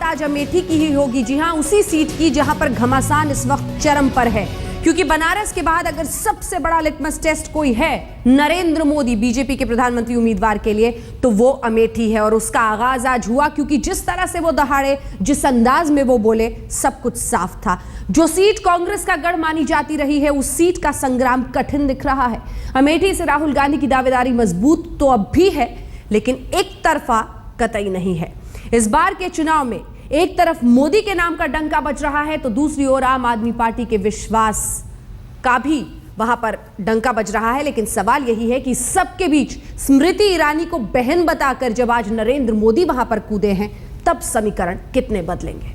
आज अमेठी की ही होगी। जी हां, उसी सीट की जहां पर घमासान इस वक्त चरम पर है, क्योंकि बनारस के बाद अगर सबसे बड़ा लिटमस टेस्ट कोई है नरेंद्र मोदी बीजेपी के प्रधानमंत्री उम्मीदवार के लिए, तो वो अमेठी है। और उसका आगाज आज हुआ, क्योंकि जिस तरह से वो दहाड़े, जिस अंदाज में वो बोले, सब कुछ साफ था। जो सीट कांग्रेस का गढ़ मानी जाती रही है, उस सीट का संग्राम कठिन दिख रहा है। अमेठी से राहुल गांधी की दावेदारी मजबूत तो अब भी है, लेकिन एक तरफा कतई नहीं है। इस बार के चुनाव में एक तरफ मोदी के नाम का डंका बज रहा है, तो दूसरी ओर आम आदमी पार्टी के विश्वास का भी वहां पर डंका बज रहा है। लेकिन सवाल यही है कि सबके बीच स्मृति ईरानी को बहन बताकर जब आज नरेंद्र मोदी वहां पर कूदे हैं, तब समीकरण कितने बदलेंगे।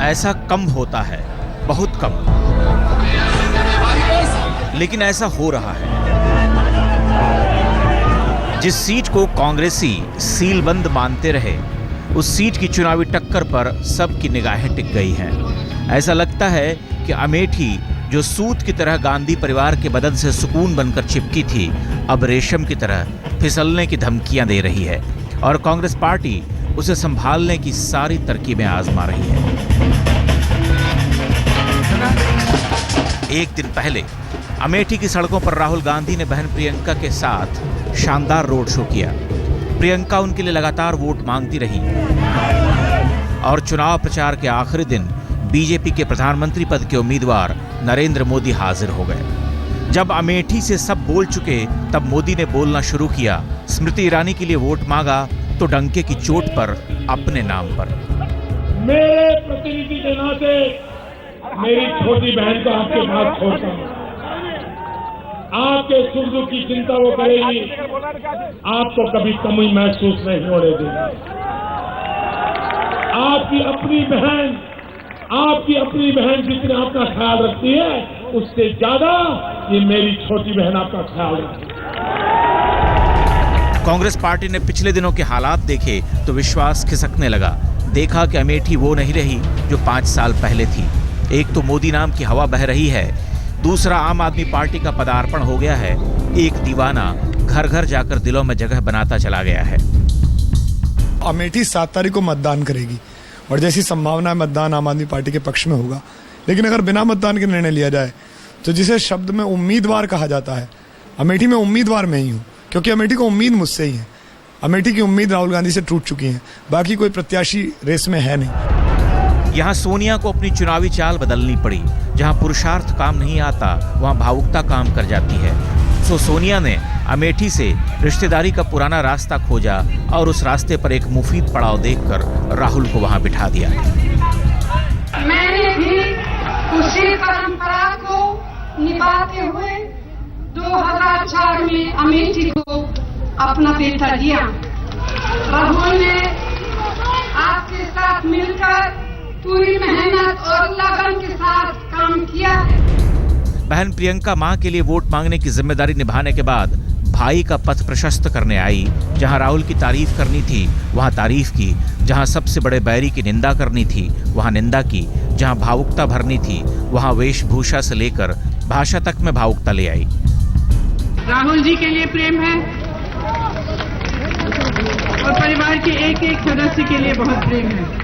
ऐसा कम होता है, बहुत कम, लेकिन ऐसा हो रहा है। जिस सीट को कांग्रेसी सीलबंद मानते रहे, उस सीट की चुनावी टक्कर पर सबकी निगाहें टिक गई हैं। ऐसा लगता है कि अमेठी, जो सूत की तरह गांधी परिवार के बदन से सुकून बनकर चिपकी थी, अब रेशम की तरह फिसलने की धमकियां दे रही है और कांग्रेस पार्टी उसे संभालने की सारी तरकीबें आजमा रही है। एक दिन पहले अमेठी की सड़कों पर राहुल गांधी ने बहन प्रियंका के साथ शानदार रोड शो किया। प्रियंका उनके लिए लगातार वोट मांगती रही और चुनाव प्रचार के आखिरी दिन बीजेपी के प्रधानमंत्री पद के उम्मीदवार नरेंद्र मोदी हाजिर हो गए। जब अमेठी से सब बोल चुके, तब मोदी ने बोलना शुरू किया। स्मृति ईरानी के लिए वोट मांगा तो डंके की चोट पर, अपने नाम पर। मेरे प्रतिनिधि के नाते मेरी छोटी बहन को आपके पास छोड़ता हूं। आपके सुख दुख की चिंता वो करेगी, आपको कभी कमी महसूस नहीं होने देगी। आपकी अपनी बहन जितने आपका ख्याल रखती है, उससे ज्यादा ये मेरी छोटी बहन आपका ख्याल रखती है। कांग्रेस पार्टी ने पिछले दिनों के हालात देखे तो विश्वास खिसकने लगा। देखा कि अमेठी वो नहीं रही जो 5 साल पहले थी। एक तो मोदी नाम की हवा बह रही है, दूसरा आम आदमी पार्टी का पदार्पण हो गया है। एक दीवाना घर घर जाकर दिलों में जगह बनाता चला गया है। अमेठी 7 तारीख को मतदान करेगी और जैसी संभावना है मतदान आम आदमी पार्टी के पक्ष में होगा। लेकिन अगर बिना मतदान के निर्णय लिया जाए तो जिसे शब्द में उम्मीदवार कहा जाता है, अमेठी में उम्मीदवार मैं ही हूँ, क्योंकि अमेठी को उम्मीद मुझसे ही है। अमेठी की उम्मीद राहुल गांधी से टूट चुकी है, बाकी कोई प्रत्याशी रेस में है नहीं। यहाँ सोनिया को अपनी चुनावी चाल बदलनी पड़ी। जहाँ पुरुषार्थ काम नहीं आता, वहाँ भावुकता काम कर जाती है। सो सोनिया ने अमेठी से रिश्तेदारी का पुराना रास्ता खोजा और उस रास्ते पर एक मुफीद पड़ाव देखकर राहुल को वहाँ बिठा दिया। मैंने भी उसी परंपरा को निभाते हुए 2004 में अमेठी को अपना बेटा दिया। राहुल ने आपके साथ मिलकर पूरी मेहनत और लगन के साथ काम किया। बहन प्रियंका मां के लिए वोट मांगने की जिम्मेदारी निभाने के बाद भाई का पथ प्रशस्त करने आई। जहां राहुल की तारीफ करनी थी, वहां तारीफ की। जहां सबसे बड़े बैरी की निंदा करनी थी, वहां निंदा की। जहां भावुकता भरनी थी, वहां वेशभूषा से लेकर भाषा तक में भावुकता ले आई। राहुल जी के लिए प्रेम है और परिवार के एक एक सदस्य के लिए बहुत प्रेम है।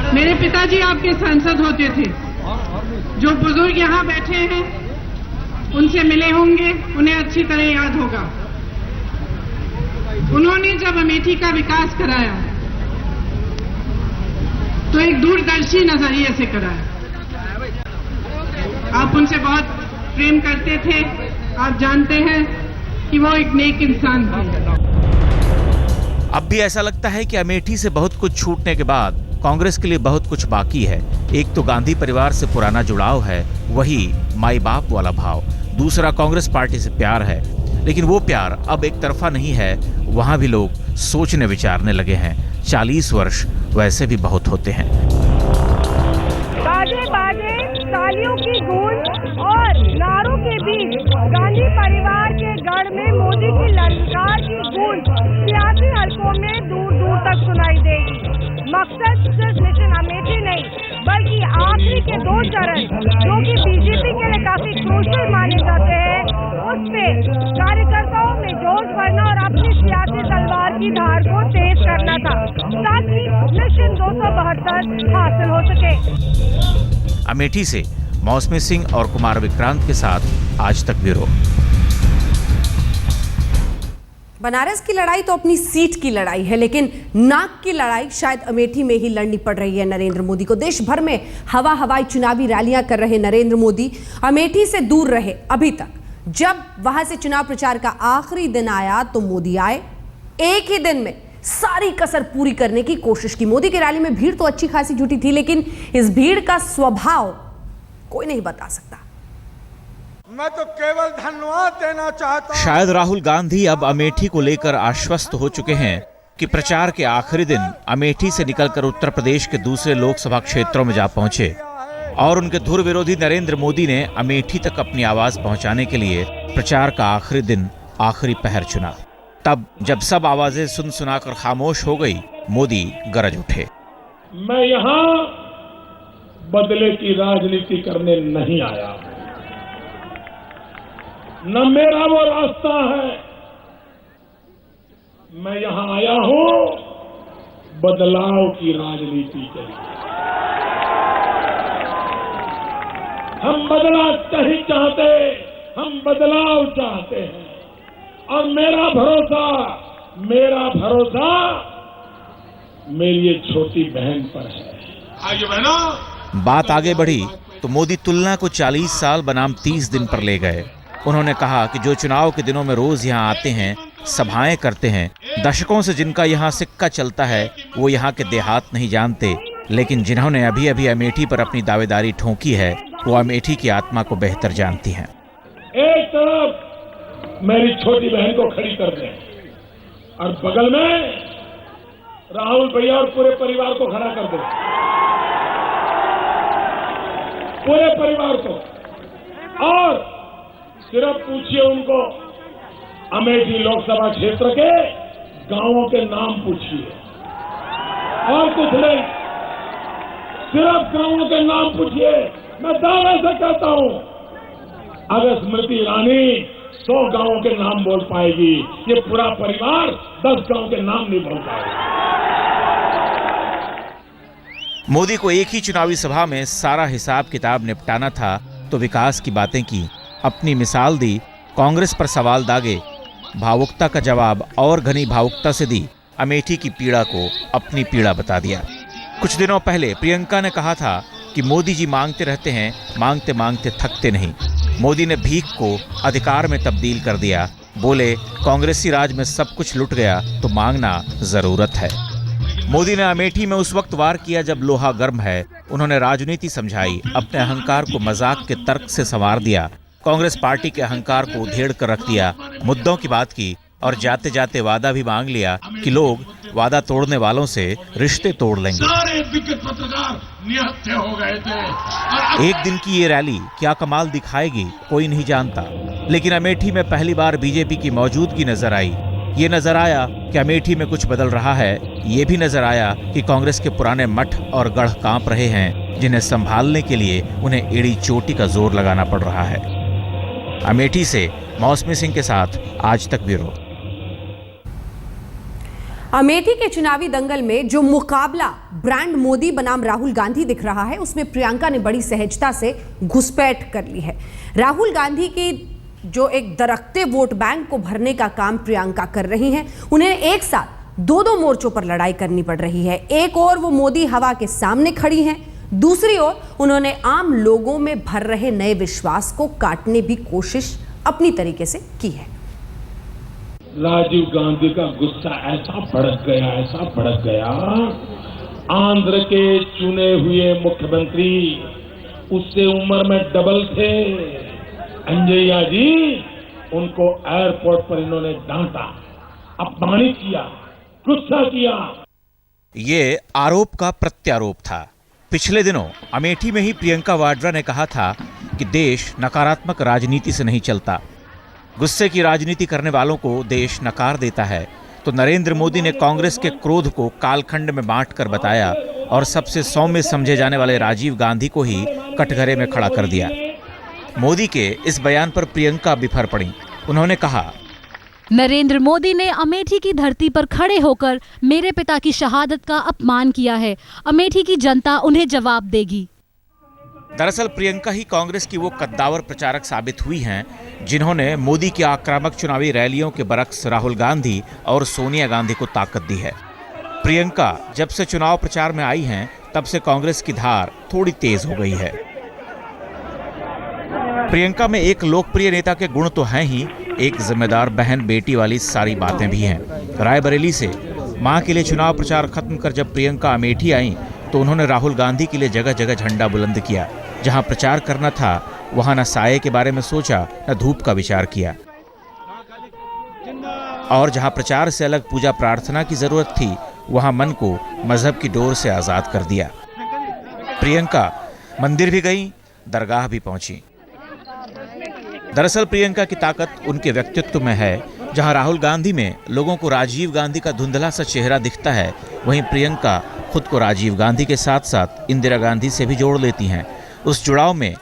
मेरे पिताजी आपके सांसद होते थे। जो बुजुर्ग यहाँ बैठे हैं उनसे मिले होंगे, उन्हें अच्छी तरह याद होगा। उन्होंने जब अमेठी का विकास कराया तो एक दूरदर्शी नजरिए से कराया। आप उनसे बहुत प्रेम करते थे। आप जानते हैं कि वो एक नेक इंसान थे। अब भी ऐसा लगता है कि अमेठी से बहुत कुछ छूटने के बाद कांग्रेस के लिए बहुत कुछ बाकी है। एक तो गांधी परिवार से पुराना जुड़ाव है, वही माई बाप वाला भाव। दूसरा कांग्रेस पार्टी से प्यार है, लेकिन वो प्यार अब एक तरफा नहीं है। वहां भी लोग सोचने विचारने लगे हैं। 40 वर्ष वैसे भी बहुत होते हैं। बाजे बाजे, तालियों की गूंज और नारों के बीच गांधी परिवार के गढ़ में मोदी की ललकार की गूंज सियासी हलकों में दूर दूर तक सुनाई देगी। मकसद सिर्फ मिशन अमेठी नहीं, बल्कि आखिरी के 2 चरण जो कि बीजेपी के लिए काफी क्रूशियल माने जाते हैं, उस पे कार्यकर्ताओं में जोश बढ़त हासिल हो सके। अमेठी से मौसमी सिंह और कुमार विक्रांत के साथ आज तक ब्यूरो। बनारस की लड़ाई तो अपनी सीट की लड़ाई है, लेकिन नाक की लड़ाई शायद अमेठी में ही लड़नी पड़ रही है नरेंद्र मोदी को। देश भर में हवाई चुनावी रैलियां कर रहे नरेंद्र मोदी अमेठी से दूर रहे अभी तक। जब वहां से चुनाव प्रचार का आखिरी दिन आया तो मोदी आए, एक ही दिन में सारी कसर पूरी करने की कोशिश की। मोदी की रैली में भीड़ तो अच्छी खासी जुटी थी, लेकिन इस भीड़ का स्वभाव कोई नहीं बता सकता। मैं तो केवल धन्यवाद देना चाहता हूं। शायद राहुल गांधी अब अमेठी को लेकर आश्वस्त हो चुके हैं कि प्रचार के आखिरी दिन अमेठी से निकलकर उत्तर प्रदेश के दूसरे लोकसभा क्षेत्रों में जा पहुंचे और उनके धुर विरोधी नरेंद्र मोदी ने अमेठी तक अपनी आवाज पहुंचाने के लिए प्रचार का आखिरी दिन, आखिरी पहर चुना। तब जब सब आवाजें सुन सुनाकर खामोश हो गई, मोदी गरज उठे। मैं यहाँ बदले की राजनीति करने नहीं आया, न मेरा वो रास्ता है। मैं यहां आया हूं बदलाव की राजनीति के लिए। हम बदलाव नहीं चाहते, हम बदलाव चाहते हैं। और मेरा भरोसा मेरी ये छोटी बहन पर है। आइए बहनों। बात आगे बढ़ी तो मोदी तुलना को 40 साल बनाम 30 दिन पर ले गए। उन्होंने कहा कि जो चुनाव के दिनों में रोज यहाँ आते हैं, सभाएं करते हैं, दशकों से जिनका यहाँ सिक्का चलता है, वो यहाँ के देहात नहीं जानते, लेकिन जिन्होंने अभी अभी अमेठी पर अपनी दावेदारी ठोकी है, वो अमेठी की आत्मा को बेहतर जानती हैं। एक तरफ मेरी छोटी बहन को खड़ी कर दें और बगल में राहुल भैया और पूरे परिवार को खड़ा कर दें, पूरे परिवार को। और सिर्फ पूछिए उनको, अमेठी लोकसभा क्षेत्र के गांवों के नाम पूछिए और कुछ नहीं, सिर्फ गांवों के नाम पूछिए। मैं दावे से कहता हूं, अगर स्मृति ईरानी 100 गांवों के नाम बोल पाएगी, ये पूरा परिवार 10 गांव के नाम नहीं बोल पाएगा। मोदी को एक ही चुनावी सभा में सारा हिसाब किताब निपटाना था, तो विकास की बातें की, अपनी मिसाल दी, कांग्रेस पर सवाल दागे, भावुकता का जवाब और घनी भावुकता से दी, अमेठी की पीड़ा को अपनी पीड़ा बता दिया। कुछ दिनों पहले प्रियंका ने कहा था कि मोदी जी मांगते रहते हैं, मांगते मांगते थकते नहीं। मोदी ने भीख को अधिकार में तब्दील कर दिया। बोले, कांग्रेसी राज में सब कुछ लुट गया तो मांगना जरूरत है। मोदी ने अमेठी में उस वक्त वार किया जब लोहा गर्म है। उन्होंने राजनीति समझाई, अपने अहंकार को मजाक के तर्क से संवार दिया, कांग्रेस पार्टी के अहंकार को उधेड़ कर रख दिया, मुद्दों की बात की और जाते जाते वादा भी मांग लिया कि लोग वादा तोड़ने वालों से रिश्ते तोड़ लेंगे। सारे दिग्गज पत्रकार निहत्थे हो गए थे। एक दिन की ये रैली क्या कमाल दिखाएगी, कोई नहीं जानता, लेकिन अमेठी में पहली बार बीजेपी की मौजूदगी नजर आई। ये नजर आया कि अमेठी में कुछ बदल रहा है। ये भी नजर आया कि कांग्रेस के पुराने मठ और गढ़ कांप रहे हैं, जिन्हें संभालने के लिए उन्हें एड़ी चोटी का जोर लगाना पड़ रहा है। अमेठी से मौसमी सिंह के साथ आज तक ब्यूरो। अमेठी के चुनावी दंगल में जो मुकाबला ब्रांड मोदी बनाम राहुल गांधी दिख रहा है, उसमें प्रियंका ने बड़ी सहजता से घुसपैठ कर ली है। राहुल गांधी की जो एक दरकते वोट बैंक को भरने का काम प्रियंका कर रही हैं, उन्हें एक साथ 2 मोर्चों पर लड़ाई करनी पड़ रही है। एक ओर वो मोदी हवा के सामने खड़ी हैं, दूसरी ओर उन्होंने आम लोगों में भर रहे नए विश्वास को काटने की कोशिश अपनी तरीके से की है। राजीव गांधी का गुस्सा ऐसा भड़क गया, आंध्र के चुने हुए मुख्यमंत्री उससे उम्र में डबल थे, अंजैया जी, उनको एयरपोर्ट पर इन्होंने डांटा, अपमानित किया, गुस्सा किया। ये आरोप का प्रत्यारोप था। पिछले दिनों अमेठी में ही प्रियंका वाड्रा ने कहा था कि देश नकारात्मक राजनीति से नहीं चलता, गुस्से की राजनीति करने वालों को देश नकार देता है। तो नरेंद्र मोदी ने कांग्रेस के क्रोध को कालखंड में बांटकर बताया और सबसे सौम्य समझे जाने वाले राजीव गांधी को ही कटघरे में खड़ा कर दिया। मोदी के इस बयान पर प्रियंका बिफर पड़ी। उन्होंने कहा, नरेंद्र मोदी ने अमेठी की धरती पर खड़े होकर मेरे पिता की शहादत का अपमान किया है। अमेठी की जनता उन्हें जवाब देगी। दरअसल प्रियंका ही कांग्रेस की वो कद्दावर प्रचारक साबित हुई हैं जिन्होंने मोदी की आक्रामक चुनावी रैलियों के बरक्स राहुल गांधी और सोनिया गांधी को ताकत दी है। प्रियंका जब से चुनाव प्रचार में आई हैं तब से कांग्रेस की धार थोड़ी तेज हो गई है। प्रियंका में एक लोकप्रिय नेता के गुण तो हैं ही, एक जिम्मेदार बहन बेटी वाली सारी बातें भी हैं। रायबरेली से मां के लिए चुनाव प्रचार खत्म कर जब प्रियंका अमेठी आई तो उन्होंने राहुल गांधी के लिए जगह जगह झंडा बुलंद किया। जहां प्रचार करना था वहां न साये के बारे में सोचा न धूप का विचार किया, और जहां प्रचार से अलग पूजा प्रार्थना की जरूरत थी वहां मन को मजहब की डोर से आजाद कर दिया। प्रियंका मंदिर भी गई, दरगाह भी पहुंची। दरअसल प्रियंका की ताकत उनके व्यक्तित्व में है। जहां राहुल गांधी में लोगों को राजीव गांधी का धुंधला सा चेहरा दिखता है, वहीं प्रियंका खुद को राजीव गांधी के साथ साथ इंदिरा गांधी से भी जोड़ लेती हैं। उस जुड़ाव में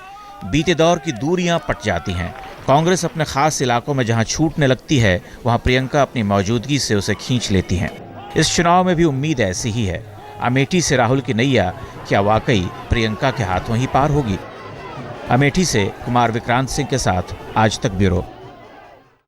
बीते दौर की दूरियां पट जाती हैं। कांग्रेस अपने खास इलाकों में जहां छूटने लगती है वहां प्रियंका अपनी मौजूदगी से उसे खींच लेती हैं। इस चुनाव में भी उम्मीद ऐसी ही है। अमेठी से राहुल की नैया क्या वाकई प्रियंका के हाथों ही पार होगी? अमेठी से कुमार विक्रांत सिंह के साथ आज तक ब्यूरो।